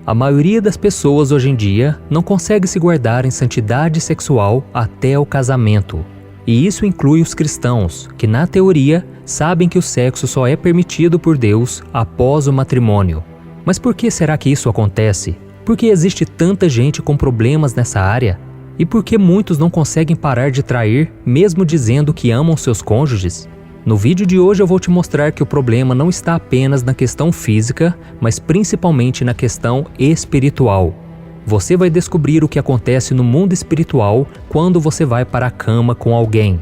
A maioria das pessoas hoje em dia não consegue se guardar em santidade sexual até o casamento. E isso inclui os cristãos, que na teoria sabem que o sexo só é permitido por Deus após o matrimônio. Mas por que será que isso acontece? Por que existe tanta gente com problemas nessa área? E por que muitos não conseguem parar de trair, mesmo dizendo que amam seus cônjuges? No vídeo de hoje eu vou te mostrar que o problema não está apenas na questão física, mas principalmente na questão espiritual. Você vai descobrir o que acontece no mundo espiritual quando você vai para a cama com alguém.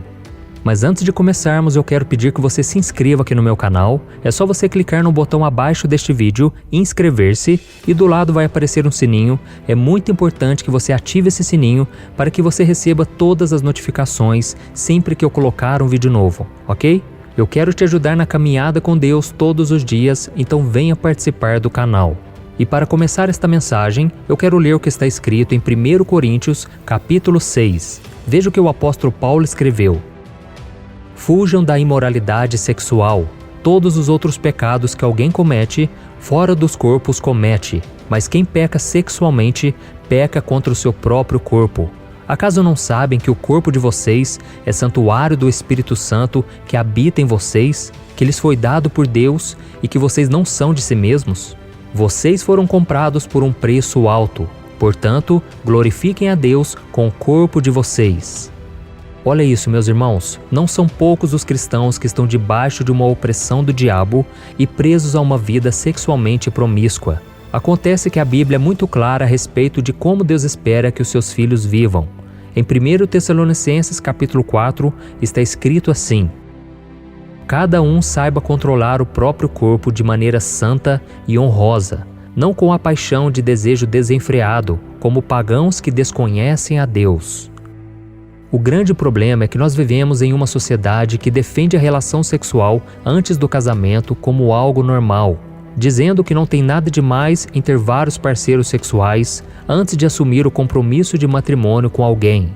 Mas antes de começarmos, eu quero pedir que você se inscreva aqui no meu canal. É só você clicar no botão abaixo deste vídeo, inscrever-se, e do lado vai aparecer um sininho. É muito importante que você ative esse sininho para que você receba todas as notificações sempre que eu colocar um vídeo novo, ok? Eu quero te ajudar na caminhada com Deus todos os dias, então venha participar do canal. E para começar esta mensagem, eu quero ler o que está escrito em 1 Coríntios, capítulo 6. Veja o que o apóstolo Paulo escreveu. Fujam da imoralidade sexual. Todos os outros pecados que alguém comete, fora dos corpos comete, mas quem peca sexualmente, peca contra o seu próprio corpo. Acaso não sabem que o corpo de vocês é santuário do Espírito Santo que habita em vocês, que lhes foi dado por Deus e que vocês não são de si mesmos? Vocês foram comprados por um preço alto. Portanto, glorifiquem a Deus com o corpo de vocês. Olha isso, meus irmãos, não são poucos os cristãos que estão debaixo de uma opressão do diabo e presos a uma vida sexualmente promíscua. Acontece que a Bíblia é muito clara a respeito de como Deus espera que os seus filhos vivam. Em 1 Tessalonicenses capítulo 4 está escrito assim: cada um saiba controlar o próprio corpo de maneira santa e honrosa, não com a paixão de desejo desenfreado, como pagãos que desconhecem a Deus. O grande problema é que nós vivemos em uma sociedade que defende a relação sexual antes do casamento como algo normal, dizendo que não tem nada de mais em ter vários parceiros sexuais antes de assumir o compromisso de matrimônio com alguém.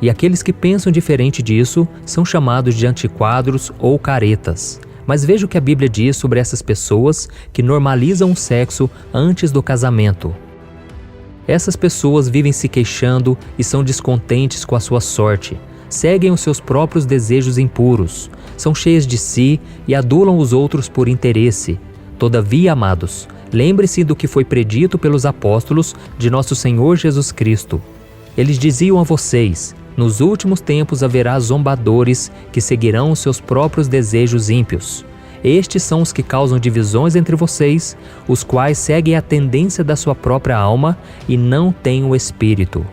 E aqueles que pensam diferente disso são chamados de antiquados ou caretas. Mas veja o que a Bíblia diz sobre essas pessoas que normalizam o sexo antes do casamento. Essas pessoas vivem se queixando e são descontentes com a sua sorte, seguem os seus próprios desejos impuros, são cheias de si e adulam os outros por interesse. Todavia, amados, lembre-se do que foi predito pelos apóstolos de nosso Senhor Jesus Cristo. Eles diziam a vocês: nos últimos tempos haverá zombadores que seguirão os seus próprios desejos ímpios. Estes são os que causam divisões entre vocês, os quais seguem a tendência da sua própria alma e não têm o Espírito.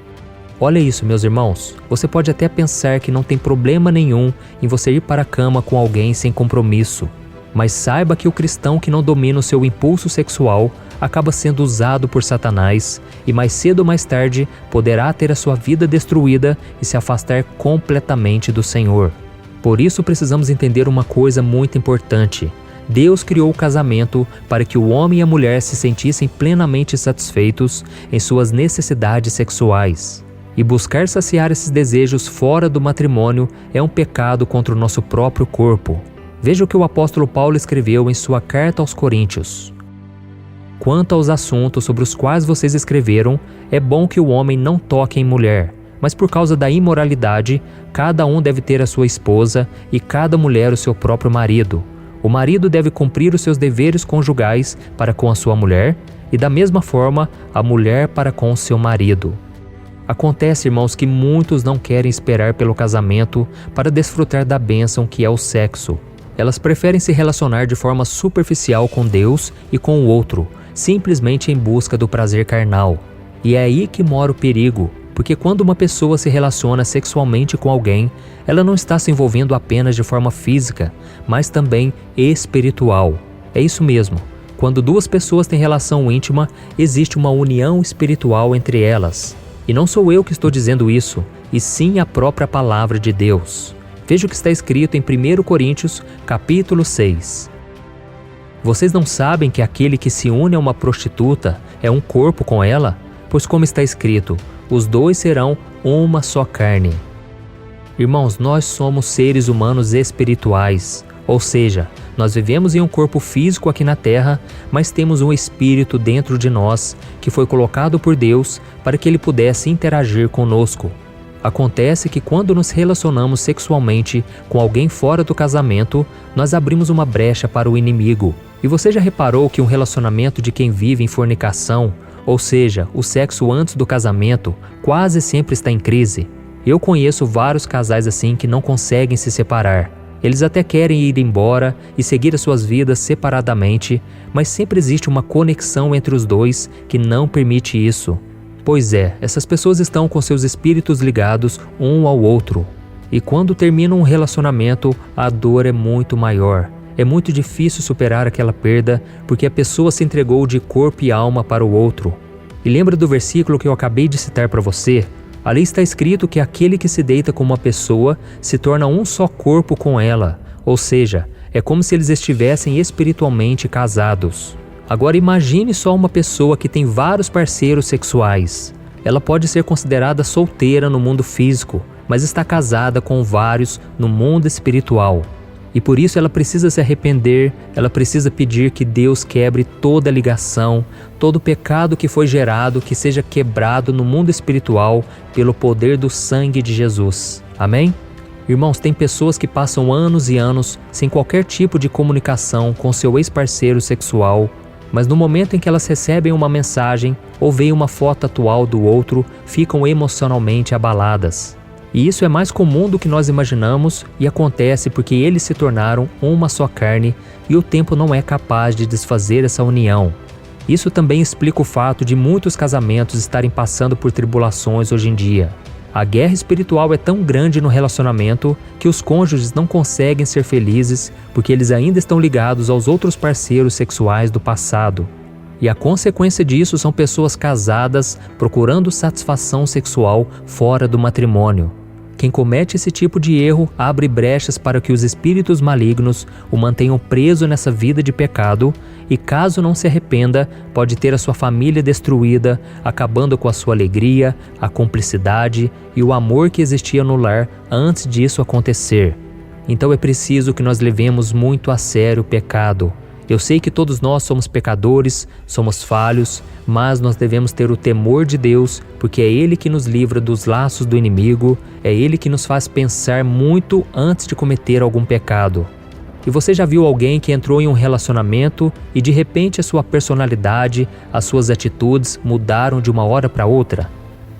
Olha isso, meus irmãos. Você pode até pensar que não tem problema nenhum em você ir para a cama com alguém sem compromisso. Mas saiba que o cristão que não domina o seu impulso sexual acaba sendo usado por Satanás e mais cedo ou mais tarde poderá ter a sua vida destruída e se afastar completamente do Senhor. Por isso precisamos entender uma coisa muito importante. Deus criou o casamento para que o homem e a mulher se sentissem plenamente satisfeitos em suas necessidades sexuais. E buscar saciar esses desejos fora do matrimônio é um pecado contra o nosso próprio corpo. Veja o que o apóstolo Paulo escreveu em sua carta aos Coríntios. Quanto aos assuntos sobre os quais vocês escreveram, é bom que o homem não toque em mulher. Mas por causa da imoralidade, cada um deve ter a sua esposa e cada mulher o seu próprio marido. O marido deve cumprir os seus deveres conjugais para com a sua mulher e da mesma forma a mulher para com o seu marido. Acontece, irmãos, que muitos não querem esperar pelo casamento para desfrutar da bênção que é o sexo. Elas preferem se relacionar de forma superficial com Deus e com o outro, simplesmente em busca do prazer carnal. E é aí que mora o perigo. Porque quando uma pessoa se relaciona sexualmente com alguém, ela não está se envolvendo apenas de forma física, mas também espiritual. É isso mesmo. Quando duas pessoas têm relação íntima, existe uma união espiritual entre elas. E não sou eu que estou dizendo isso, e sim a própria palavra de Deus. Veja o que está escrito em 1 Coríntios, capítulo 6. Vocês não sabem que aquele que se une a uma prostituta é um corpo com ela? Pois como está escrito, os dois serão uma só carne. Irmãos, nós somos seres humanos espirituais, ou seja, Nós vivemos em um corpo físico aqui na Terra, mas temos um espírito dentro de nós que foi colocado por Deus para que ele pudesse interagir conosco. Acontece que quando nos relacionamos sexualmente com alguém fora do casamento, nós abrimos uma brecha para o inimigo. E você já reparou que um relacionamento de quem vive em fornicação, ou seja, o sexo antes do casamento, quase sempre está em crise? Eu conheço vários casais assim que não conseguem se separar. Eles até querem ir embora e seguir as suas vidas separadamente, mas sempre existe uma conexão entre os dois que não permite isso. Pois é, essas pessoas estão com seus espíritos ligados um ao outro. E quando termina um relacionamento, a dor é muito maior. É muito difícil superar aquela perda porque a pessoa se entregou de corpo e alma para o outro. E lembra do versículo que eu acabei de citar para você? Ali está escrito que aquele que se deita com uma pessoa se torna um só corpo com ela. Ou seja, é como se eles estivessem espiritualmente casados. Agora imagine só uma pessoa que tem vários parceiros sexuais. Ela pode ser considerada solteira no mundo físico, mas está casada com vários no mundo espiritual. E por isso ela precisa se arrepender, ela precisa pedir que Deus quebre toda ligação, todo pecado que foi gerado, que seja quebrado no mundo espiritual pelo poder do sangue de Jesus. Amém? Irmãos, tem pessoas que passam anos e anos sem qualquer tipo de comunicação com seu ex-parceiro sexual, mas no momento em que elas recebem uma mensagem ou veem uma foto atual do outro, ficam emocionalmente abaladas. E isso é mais comum do que nós imaginamos e acontece porque eles se tornaram uma só carne e o tempo não é capaz de desfazer essa união. Isso também explica o fato de muitos casamentos estarem passando por tribulações hoje em dia. A guerra espiritual é tão grande no relacionamento que os cônjuges não conseguem ser felizes porque eles ainda estão ligados aos outros parceiros sexuais do passado. E a consequência disso são pessoas casadas procurando satisfação sexual fora do matrimônio. Quem comete esse tipo de erro abre brechas para que os espíritos malignos o mantenham preso nessa vida de pecado e, caso não se arrependa, pode ter a sua família destruída, acabando com a sua alegria, a cumplicidade e o amor que existia no lar antes disso acontecer. Então é preciso que nós levemos muito a sério o pecado. Eu sei que todos nós somos pecadores, somos falhos, mas nós devemos ter o temor de Deus, porque é Ele que nos livra dos laços do inimigo, é Ele que nos faz pensar muito antes de cometer algum pecado. E você já viu alguém que entrou em um relacionamento e de repente a sua personalidade, as suas atitudes mudaram de uma hora para outra?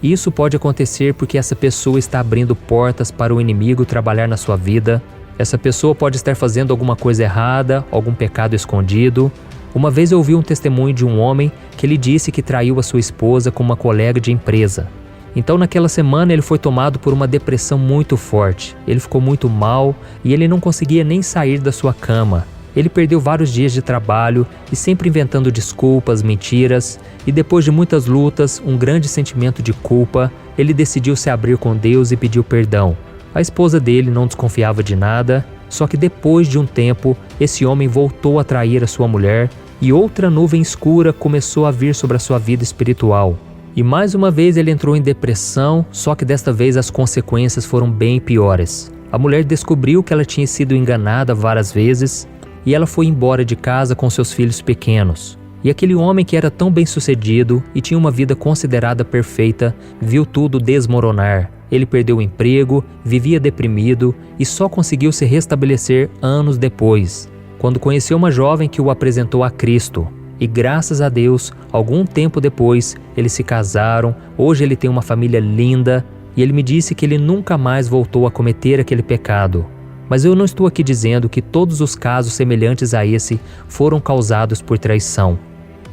Isso pode acontecer porque essa pessoa está abrindo portas para o inimigo trabalhar na sua vida. Essa pessoa pode estar fazendo alguma coisa errada, algum pecado escondido. Uma vez eu ouvi um testemunho de um homem que ele disse que traiu a sua esposa com uma colega de empresa. Então naquela semana ele foi tomado por uma depressão muito forte. Ele ficou muito mal e ele não conseguia nem sair da sua cama. Ele perdeu vários dias de trabalho e sempre inventando desculpas, mentiras. E depois de muitas lutas, um grande sentimento de culpa, ele decidiu se abrir com Deus e pediu perdão. A esposa dele não desconfiava de nada, só que depois de um tempo, esse homem voltou a trair a sua mulher e outra nuvem escura começou a vir sobre a sua vida espiritual. E mais uma vez ele entrou em depressão, só que desta vez as consequências foram bem piores. A mulher descobriu que ela tinha sido enganada várias vezes e ela foi embora de casa com seus filhos pequenos. E aquele homem que era tão bem-sucedido e tinha uma vida considerada perfeita, viu tudo desmoronar. Ele perdeu o emprego, vivia deprimido e só conseguiu se restabelecer anos depois, quando conheceu uma jovem que o apresentou a Cristo. E graças a Deus, algum tempo depois, eles se casaram, hoje ele tem uma família linda e ele me disse que ele nunca mais voltou a cometer aquele pecado. Mas eu não estou aqui dizendo que todos os casos semelhantes a esse foram causados por traição.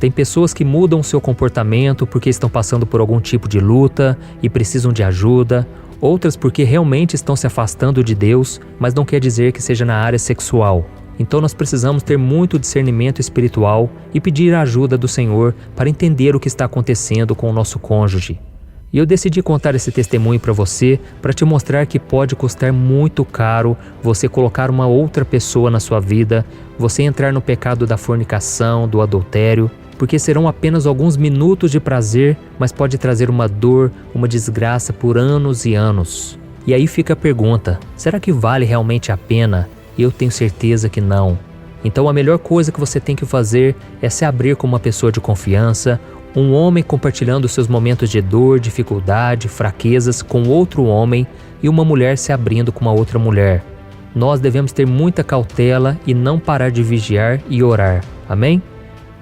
Tem pessoas que mudam seu comportamento porque estão passando por algum tipo de luta e precisam de ajuda, outras porque realmente estão se afastando de Deus, mas não quer dizer que seja na área sexual. Então nós precisamos ter muito discernimento espiritual e pedir a ajuda do Senhor para entender o que está acontecendo com o nosso cônjuge. E eu decidi contar esse testemunho para você, para te mostrar que pode custar muito caro você colocar uma outra pessoa na sua vida, você entrar no pecado da fornicação, do adultério, porque serão apenas alguns minutos de prazer, mas pode trazer uma dor, uma desgraça por anos e anos. E aí fica a pergunta, será que vale realmente a pena? Eu tenho certeza que não. Então a melhor coisa que você tem que fazer é se abrir com uma pessoa de confiança, um homem compartilhando seus momentos de dor, dificuldade, fraquezas com outro homem e uma mulher se abrindo com uma outra mulher. Nós devemos ter muita cautela e não parar de vigiar e orar. Amém?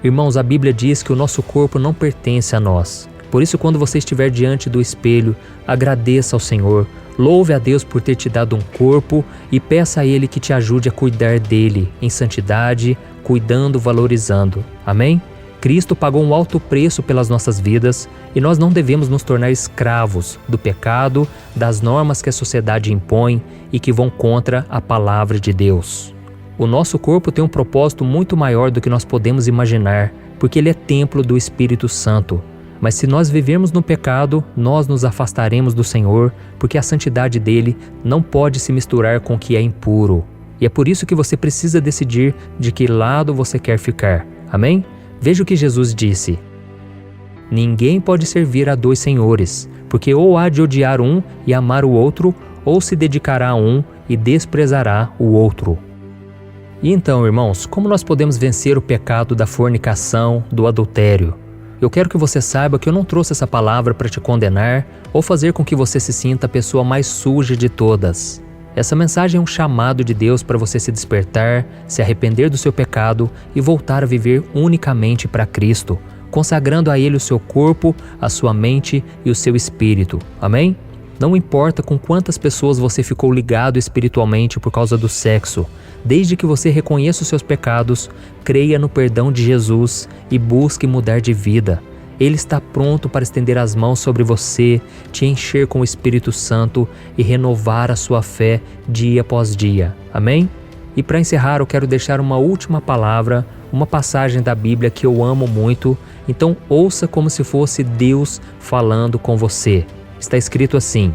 Irmãos, a Bíblia diz que o nosso corpo não pertence a nós. Por isso, quando você estiver diante do espelho, agradeça ao Senhor, louve a Deus por ter te dado um corpo e peça a Ele que te ajude a cuidar dele em santidade, cuidando, valorizando. Amém? Cristo pagou um alto preço pelas nossas vidas e nós não devemos nos tornar escravos do pecado, das normas que a sociedade impõe e que vão contra a palavra de Deus. O nosso corpo tem um propósito muito maior do que nós podemos imaginar, porque ele é templo do Espírito Santo. Mas se nós vivermos no pecado, nós nos afastaremos do Senhor, porque a santidade dele não pode se misturar com o que é impuro. E é por isso que você precisa decidir de que lado você quer ficar. Amém? Veja o que Jesus disse. Ninguém pode servir a dois senhores, porque ou há de odiar um e amar o outro, ou se dedicará a um e desprezará o outro. E então, irmãos, como nós podemos vencer o pecado da fornicação, do adultério? Eu quero que você saiba que eu não trouxe essa palavra para te condenar ou fazer com que você se sinta a pessoa mais suja de todas. Essa mensagem é um chamado de Deus para você se despertar, se arrepender do seu pecado e voltar a viver unicamente para Cristo, consagrando a Ele o seu corpo, a sua mente e o seu espírito. Amém? Não importa com quantas pessoas você ficou ligado espiritualmente por causa do sexo, desde que você reconheça os seus pecados, creia no perdão de Jesus e busque mudar de vida. Ele está pronto para estender as mãos sobre você, te encher com o Espírito Santo e renovar a sua fé dia após dia. Amém? E para encerrar, eu quero deixar uma última palavra, uma passagem da Bíblia que eu amo muito, então ouça como se fosse Deus falando com você. Está escrito assim: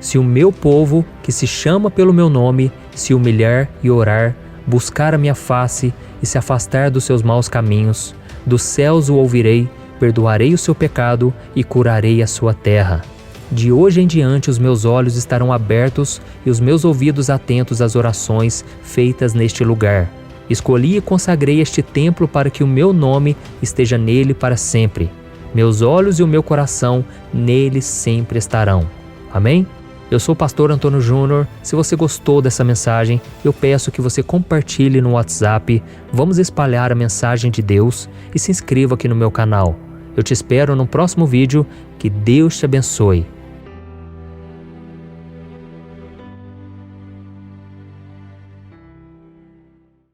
se o meu povo, que se chama pelo meu nome, se humilhar e orar, buscar a minha face e se afastar dos seus maus caminhos, dos céus o ouvirei, perdoarei o seu pecado e curarei a sua terra. De hoje em diante os meus olhos estarão abertos e os meus ouvidos atentos às orações feitas neste lugar. Escolhi e consagrei este templo para que o meu nome esteja nele para sempre. Meus olhos e o meu coração nele sempre estarão. Amém? Eu sou o pastor Antônio Júnior. Se você gostou dessa mensagem, eu peço que você compartilhe no WhatsApp. Vamos espalhar a mensagem de Deus e se inscreva aqui no meu canal. Eu te espero no próximo vídeo. Que Deus te abençoe.